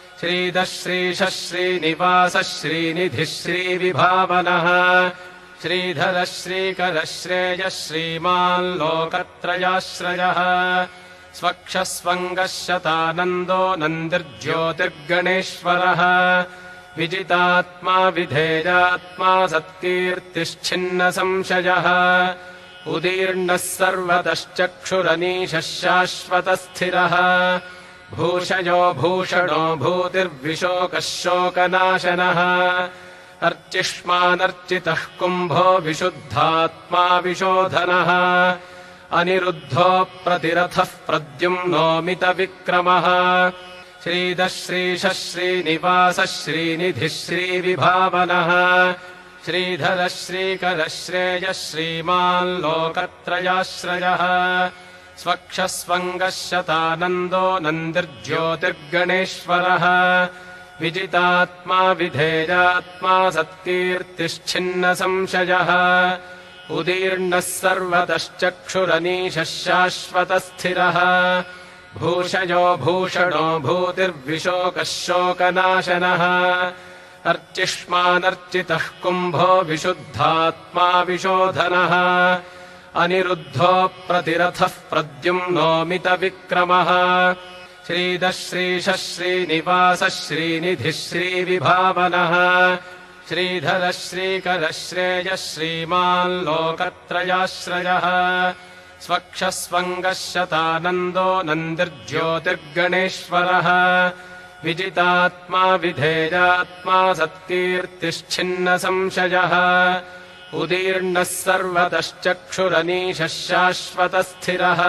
श्रीदः श्रीशः श्रीनिवासः श्रीनिधिः श्रीविभावनः श्रीधरः श्रीकरः श्रेयः श्रीमान् लोकत्रयाश्रयः स्वक्षस्वङ्गः शतानन्दो नन्दिर्ज्योतिर्गणेश्वरः विजितात्मा विधेयात्मा सत्कीर्तिश्छिन्न संशयः उदीर्णः सर्वतश्चक्षुरनीशः शाश्वतस्थिरः भूषयो भूषणो भूतिर्विशोकः शोकनाशनः अर्चिष्मानर्चितः कुम्भो विशुद्धात्मा विशोधनः अनिरुद्धो प्रतिरथः प्रद्युम्नोमितविक्रमः श्रीदः श्रीशः श्रीनिवासः श्रीनिधिः श्रीविभावनः श्रीधरः श्रीकरः श्रेयः श्रीमान् लोकत्रयाश्रयः स्वक्षस्वङ्गः शतानन्दो नन्दिर्ज्योतिर्गणेश्वरः विजितात्मा विधेयात्मा सत्कीर्तिश्छिन्न संशयः उदीर्णः सर्वतश्चक्षुरनीशः शाश्वतस्थिरः भूषयो भूषणो भूतिर्विशोकः शोकनाशनः अर्चिष्मानर्चितः कुम्भो विशुद्धात्मा विशोधनः अनिरुद्धो प्रतिरथः प्रद्युम्नोमितविक्रमः श्रीदः श्रीशः श्रीनिवासः श्रीनिधिः श्रीविभावनः श्रीधरः श्रीकरः श्रेयः श्रीमान् लोकत्रयाश्रयः स्वक्षस्वङ्गः शतानन्दो नन्दिर्ज्योतिर्गणेश्वरः विजितात्मा विधेयात्मा सत्कीर्तिश्छिन्न संशयः उदीर्णः सर्वतश्चक्षुरनीशः शाश्वतस्थिरः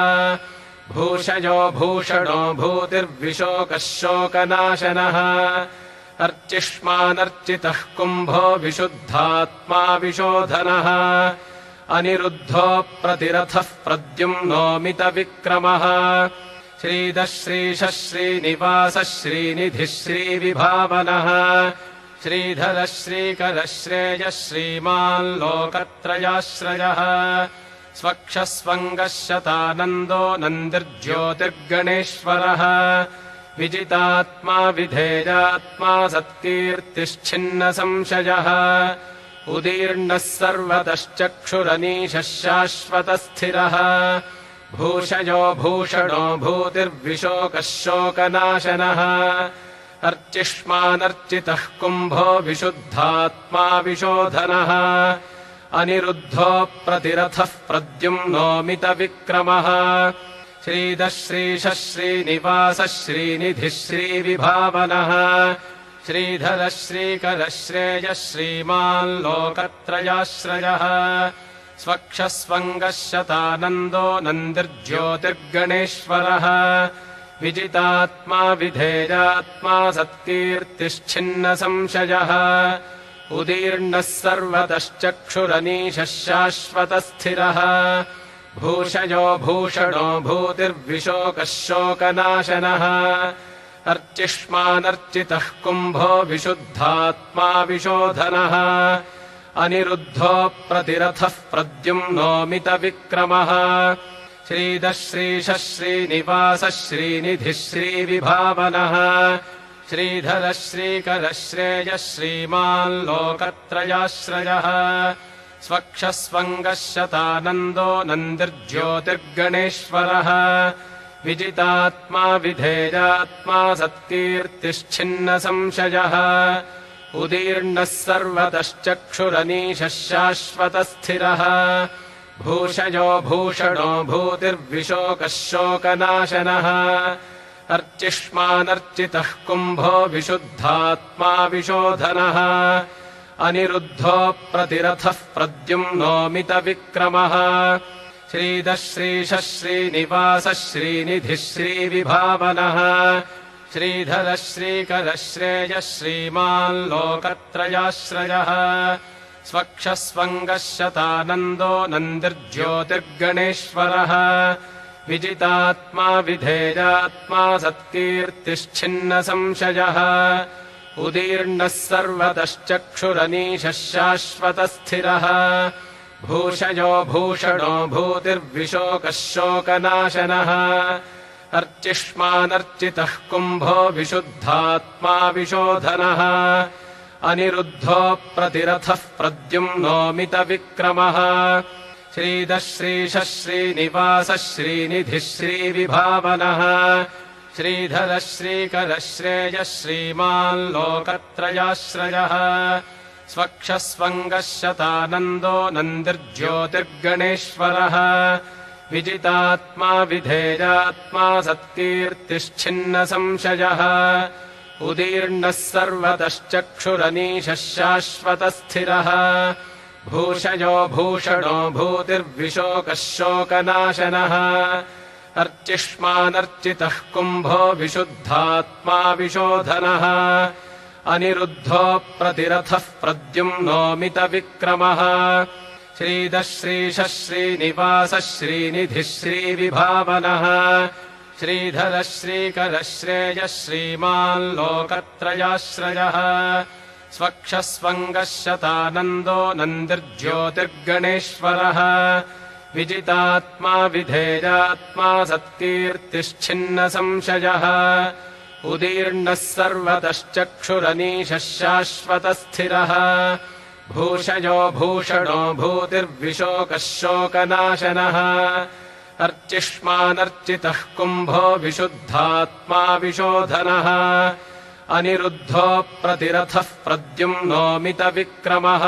भूषयो भूषणो भूतिर्विशोकः शोकनाशनः अर्चिष्मानर्चितः कुम्भो विशुद्धात्मा विशोधनः अनिरुद्धो प्रतिरथः प्रद्युम्नोमितविक्रमः श्रीदः श्रीशः श्रीनिवासः श्रीनिधिः श्रीविभावनः श्रीधरः श्रीकरः श्रेयः श्रीमान् लोकत्रयाश्रयः स्वक्षस्वङ्गः शतानन्दो नन्दिर्ज्योतिर्गणेश्वरः विजितात्मा विधेयात्मा सत्कीर्तिश्छिन्न संशयः उदीर्णः सर्वतश्चक्षुरनीशः शाश्वतस्थिरः भूषयो भूषणो भूतिर्विशोकः शोकनाशनः अर्चिष्मानर्चितः कुम्भो विशुद्धात्मा विशोधनः अनिरुद्धो प्रतिरथः प्रद्युम्नोमितविक्रमः श्रीदः श्रीशः श्रीनिवासः श्रीनिधिः श्रीविभावनः श्रीधरः श्रीकरः श्रेयः श्रीमान् लोकत्रयाश्रयः स्वक्षस्वङ्गः शतानन्दो नन्दिर्ज्योतिर्गणेश्वरः विजितात्मा विधेयात्मा सत्कीर्तिश्छिन्न संशयः उदीर्णः सर्वतश्चक्षुरनीशः शाश्वतस्थिरः भूषयो भूषणो भूतिर्विशोकः शोकनाशनः अर्चिष्मानर्चितः कुम्भो विशुद्धात्मा विशोधनः अनिरुद्धो प्रतिरथः प्रद्युम्नोमितविक्रमः श्रीदः श्रीशः श्रीनिवासः श्रीनिधिः श्रीविभावनः श्रीधरः श्रीकरः श्रेयः श्रीमान् लोकत्रयाश्रयः स्वक्षस्वङ्गः शतानन्दो नन्दिर्ज्योतिर्गणेश्वरः विजितात्मा विधेयात्मा सत्कीर्तिश्छिन्न संशयः उदीर्णः सर्वतश्चक्षुरनीशः शाश्वतस्थिरः भूषयो भूषणो भूतिर्विशोकः शोकनाशनः अर्चिष्मानर्चितः कुम्भो विशुद्धात्मा विशोधनः अनिरुद्धो प्रतिरथः प्रद्युम्नोमितविक्रमः श्रीदः श्रीशः श्रीनिवासः श्रीनिधिः श्रीविभावनः श्रीधरः श्रीकरः श्रेयः श्रीमान् लोकत्रयाश्रयः स्वक्षस्वङ्गः शतानन्दो नन्दिर्ज्योतिर्गणेश्वरः विजितात्मा विधेयात्मा सत्कीर्तिश्छिन्न संशयः उदीर्णः सर्वतश्चक्षुरनीशः शाश्वतस्थिरः भूषयो भूषणो भूतिर्विशोकः शोकनाशनः अर्चिष्मानर्चितः कुम्भो विशुद्धात्मा विशोधनः अनिरुद्धो प्रतिरथः प्रद्युम्नोमितविक्रमः श्रीदः श्रीशः श्रीनिवासः श्रीनिधिः श्रीविभावनः श्रीधरः श्रीकरः श्रेयः श्रीमान् लोकत्रयाश्रयः स्वक्षस्वङ्गः शतानन्दो नन्दिर्ज्योतिर्गणेश्वरः विजितात्मा विधेयात्मा सत्कीर्तिश्छिन्नसंशयः उदीर्णः सर्वतश्चक्षुरनीशः शाश्वतस्थिरः भूषयो भूषणो भूतिर्विशोकः शोकनाशनः अर्चिष्मानर्चितः कुम्भो विशुद्धात्मा विशोधनः अनिरुद्धो प्रतिरथः प्रद्युम्नोमितविक्रमः श्रीदः श्रीशः श्रीनिवासः श्रीनिधिः श्रीविभावनः श्रीधरः श्रीकरः श्रेयः श्रीमान् लोकत्रयाश्रयः स्वक्षस्वङ्गः शतानन्दो नन्दिर्ज्योतिर्गणेश्वरः विजितात्मा विधेयात्मा सत्कीर्तिश्छिन्नसंशयः उदीर्णः सर्वतश्चक्षुरनीशः शाश्वतस्थिरः भूषयो भूषणो भूतिर्विशोकः शोकनाशनः अर्चिष्मानर्चितः कुम्भो विशुद्धात्मा विशोधनः अनिरुद्धो प्रतिरथः प्रद्युम्नोमितविक्रमः